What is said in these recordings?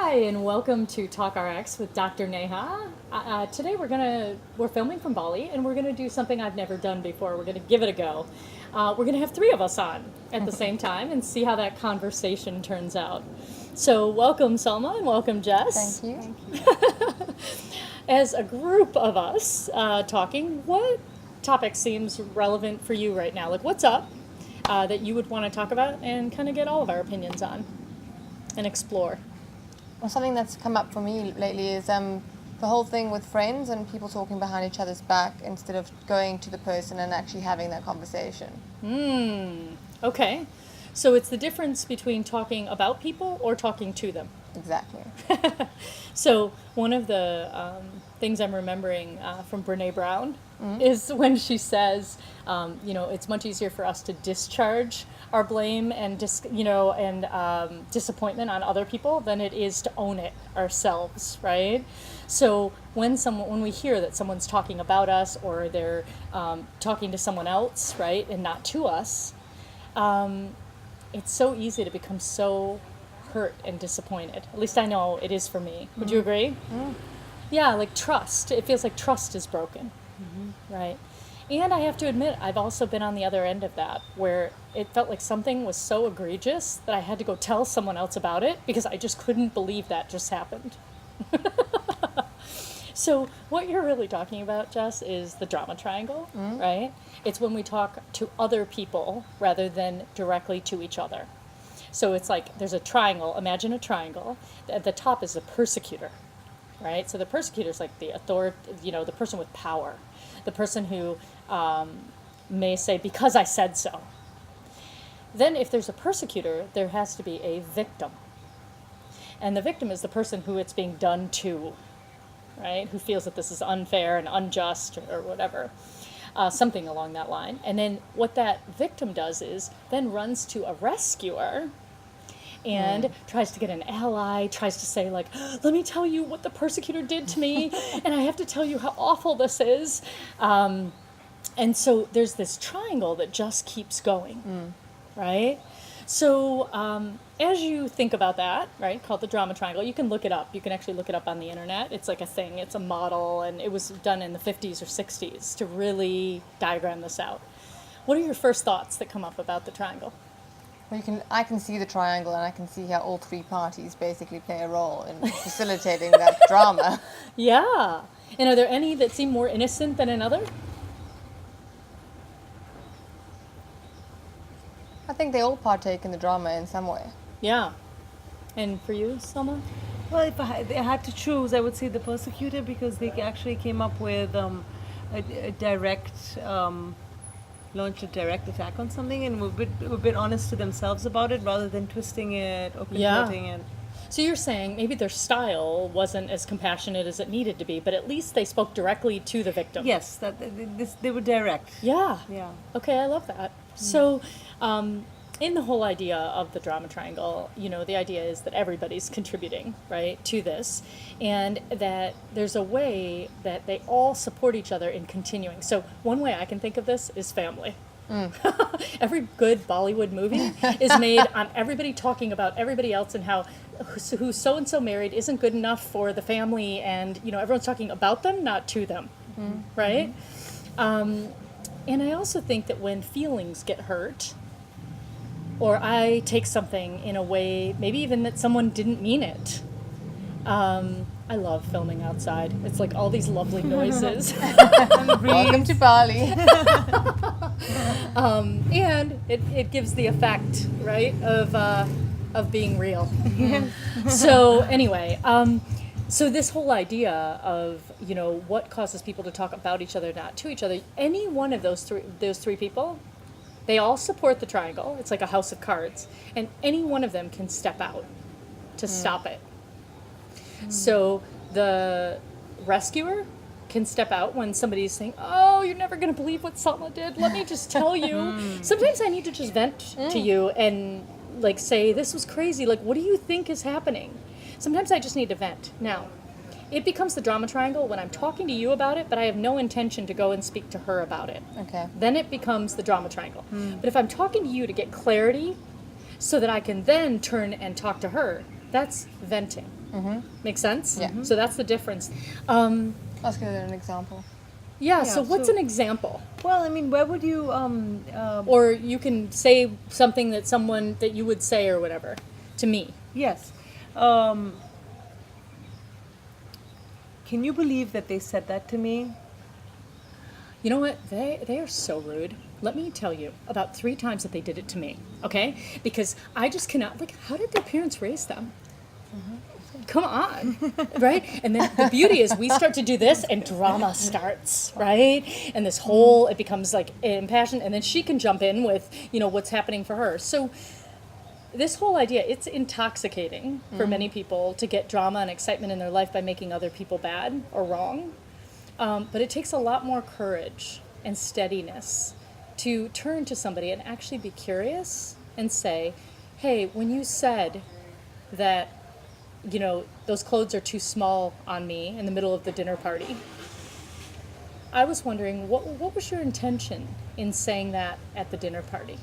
Hi, and welcome to TalkRx with Dr. Neha. Today we're filming from Bali, and we're gonna do something I've never done before. We're gonna give it a go. We're gonna have three of us on at the same time and see how that conversation turns out. So welcome, Selma, and welcome, Jess. Thank you. As a group of us talking, what topic seems relevant for you right now? Like, what's up that you would want to talk about and kind of get all of our opinions on and explore? Well, something that's come up for me lately is the whole thing with friends and people talking behind each other's back instead of going to the person and actually having that conversation. Okay. So it's the difference between talking about people or talking to them. Exactly. So one of the things I'm remembering from Brene Brown is when she says, it's much easier for us to discharge our blame and disappointment on other people than it is to own it ourselves, right? So when we hear that someone's talking about us or they're talking to someone else, right, and not to us, it's so easy to become so hurt and disappointed. At least I know it is for me. Would you agree? Yeah, like trust. It feels like trust is broken, right? And I have to admit, I've also been on the other end of that, where it felt like something was so egregious that I had to go tell someone else about it because I just couldn't believe that just happened. So what you're really talking about, Jess, is the drama triangle, right? It's when we talk to other people rather than directly to each other. So it's like there's a triangle. Imagine a triangle. At the top is a persecutor, right? So the persecutor is like the the person with power, the person who may say, because I said so. Then if there's a persecutor, there has to be a victim. And the victim is the person who it's being done to, right? Who feels that this is unfair and unjust or whatever. Something along that line. And then what that victim does is then runs to a rescuer and tries to get an ally, tries to say, like, let me tell you what the persecutor did to me, and I have to tell you how awful this is. And so there's this triangle that just keeps going, right? So as you think about that, right, called the drama triangle, you can look it up. You can actually look it up on the internet. It's like a thing. It's a model, and it was done in the 50s or 60s to really diagram this out. What are your first thoughts that come up about the triangle? Well, I can see the triangle and I can see how all three parties basically play a role in facilitating that drama. Yeah. And are there any that seem more innocent than another? I think they all partake in the drama in some way. Yeah. And for you, Selma? Well, if I had to choose, I would say the persecutor, because they actually came up with a direct, launched a direct attack on something and were a bit honest to themselves about it rather than twisting it or contorting it. So you're saying maybe their style wasn't as compassionate as it needed to be, but at least they spoke directly to the victim. Yes, they were direct. Yeah. Yeah. Okay, I love that. So in the whole idea of the drama triangle, the idea is that everybody's contributing, right, to this, and that there's a way that they all support each other in continuing. So one way I can think of this is family. Every good Bollywood movie is made on everybody talking about everybody else and how who so-and-so married isn't good enough for the family, and everyone's talking about them, not to them, right? And I also think that when feelings get hurt, or I take something in a way, maybe even that someone didn't mean it. I love filming outside. It's like all these lovely noises. Welcome to Bali. And it gives the effect, right, of being real. So anyway, so this whole idea of, what causes people to talk about each other, not to each other, any one of those three people, they all support the triangle. It's like a house of cards. And any one of them can step out to stop it. So the rescuer can step out when somebody's saying, oh, you're never going to believe what Salma did. Let me just tell you. Sometimes I need to just vent to you and like say, this was crazy. Like, what do you think is happening? Sometimes I just need to vent. Now, it becomes the drama triangle when I'm talking to you about it, but I have no intention to go and speak to her about it. Okay. Then it becomes the drama triangle. But if I'm talking to you to get clarity so that I can then turn and talk to her, that's venting. Make sense? Yeah. So that's the difference. Let's give it an example. Yeah, Yeah, so what's so- an example? Well, I mean, where would you Or you can say something that someone that you would say or whatever to me. yes. Can you believe that they said that to me? You know what? They are so rude. Let me tell you about 3 times that they did it to me, okay? Because I just cannot, like, how did their parents raise them? Come on, right? And then the beauty is we start to do this and drama starts, right? And this whole, it becomes like impassioned, and then she can jump in with, you know, what's happening for her. So this whole idea, it's intoxicating for many people to get drama and excitement in their life by making other people bad or wrong. But it takes a lot more courage and steadiness to turn to somebody and actually be curious and say, hey, when you said that, you know, those clothes are too small on me in the middle of the dinner party, I was wondering, what was your intention in saying that at the dinner party?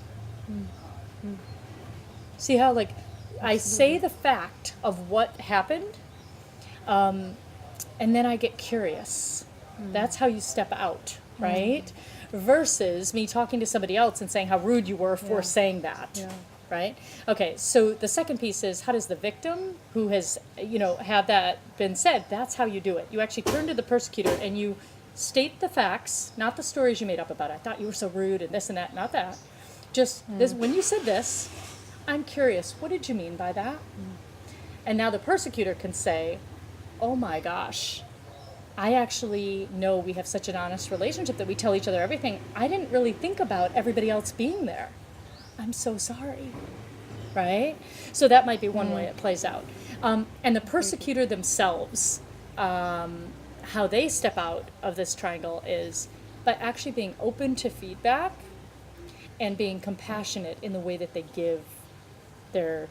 See how, like, I say the fact of what happened, and then I get curious. That's how you step out, right? Versus me talking to somebody else and saying how rude you were for saying that. Yeah. Right? Okay, so the second piece is, how does the victim who has, you know, had that been said, that's how you do it. You actually turn to the persecutor and you state the facts, not the stories you made up about it. I thought you were so rude and this and that, not that. Just this, when you said this, I'm curious, what did you mean by that? And now the persecutor can say, oh my gosh, I actually know we have such an honest relationship that we tell each other everything. I didn't really think about everybody else being there. I'm so sorry, right? So that might be one way it plays out. And the persecutor themselves, how they step out of this triangle is by actually being open to feedback and being compassionate in the way that they give their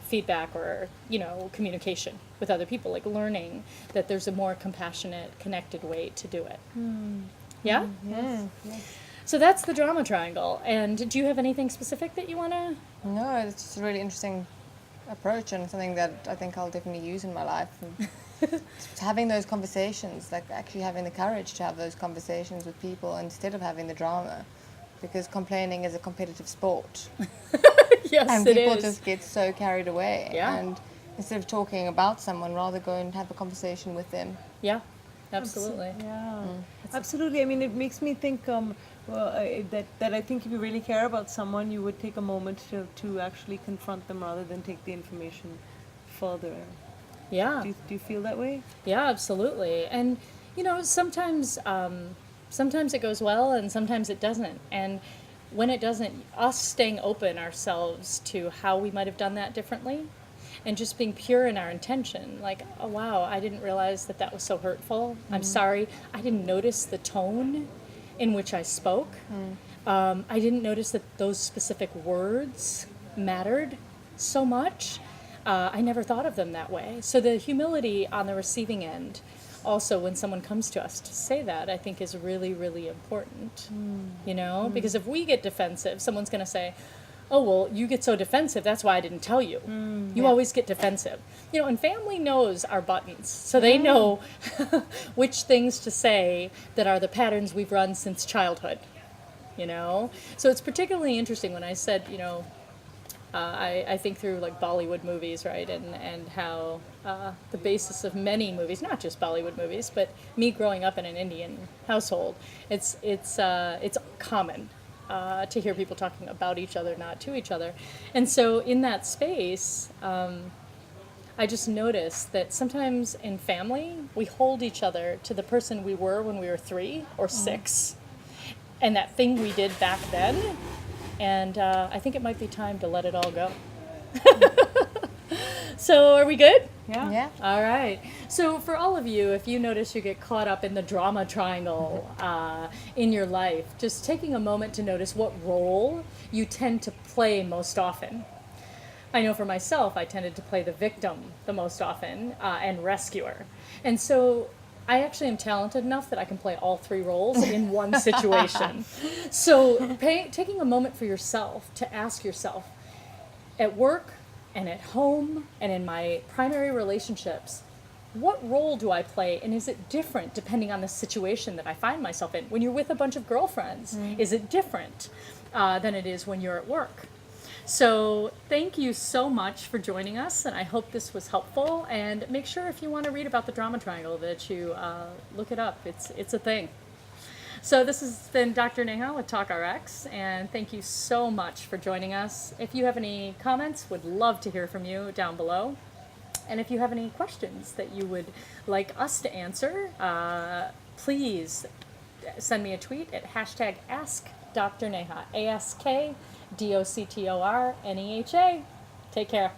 feedback or, you know, communication with other people, like learning that there's a more compassionate, connected way to do it. Yeah? Yes. Yes. So that's the drama triangle. And do you have anything specific that you want to? No, it's just a really interesting approach and something that I think I'll definitely use in my life. And just having those conversations, like actually having the courage to have those conversations with people instead of having the drama, because complaining is a competitive sport. Yes, And it people is. just get so carried away. Yeah. And instead of talking about someone, rather go and have a conversation with them. Yeah, absolutely. Yeah, absolutely. I mean, it makes me think that I think if you really care about someone, you would take a moment to actually confront them rather than take the information further. Yeah. Do you feel that way? Yeah, absolutely. And, you know, sometimes it goes well and sometimes it doesn't. And when it doesn't, us staying open ourselves to how we might have done that differently and just being pure in our intention, like, oh, wow, I didn't realize that that was so hurtful. I'm sorry. I didn't notice the tone in which I spoke. I didn't notice that those specific words mattered so much. I never thought of them that way. So the humility on the receiving end, also when someone comes to us to say that, I think is really, really important. You know, because if we get defensive, someone's going to say, oh, well, you get so defensive, that's why I didn't tell you. You always get defensive. You know, and family knows our buttons. So they know which things to say that are the patterns we've run since childhood. You know? So it's particularly interesting when I said, you know, I think through like Bollywood movies, right, and how the basis of many movies, not just Bollywood movies, but me growing up in an Indian household, it's common to hear people talking about each other, not to each other, and so in that space, I just noticed that sometimes in family we hold each other to the person we were when we were 3 or 6, and that thing we did back then. And I think it might be time to let it all go. So are we good? Yeah. All right. So for all of you, if you notice you get caught up in the drama triangle in your life, just taking a moment to notice what role you tend to play most often. I know for myself, I tended to play the victim the most often and rescuer. And so I actually am talented enough that I can play all 3 roles in one situation. So taking a moment for yourself to ask yourself, at work, and at home and in my primary relationships, what role do I play, and is it different depending on the situation that I find myself in? When you're with a bunch of girlfriends, is it different than it is when you're at work? So thank you so much for joining us, and I hope this was helpful. And make sure if you want to read about the drama triangle that you look it up. It's a thing. So this has been Dr. Neha with TalkRx, and thank you so much for joining us. If you have any comments, would love to hear from you down below. And if you have any questions that you would like us to answer, please send me a tweet at hashtag AskDrNeha, AskDoctorNeha. Take care.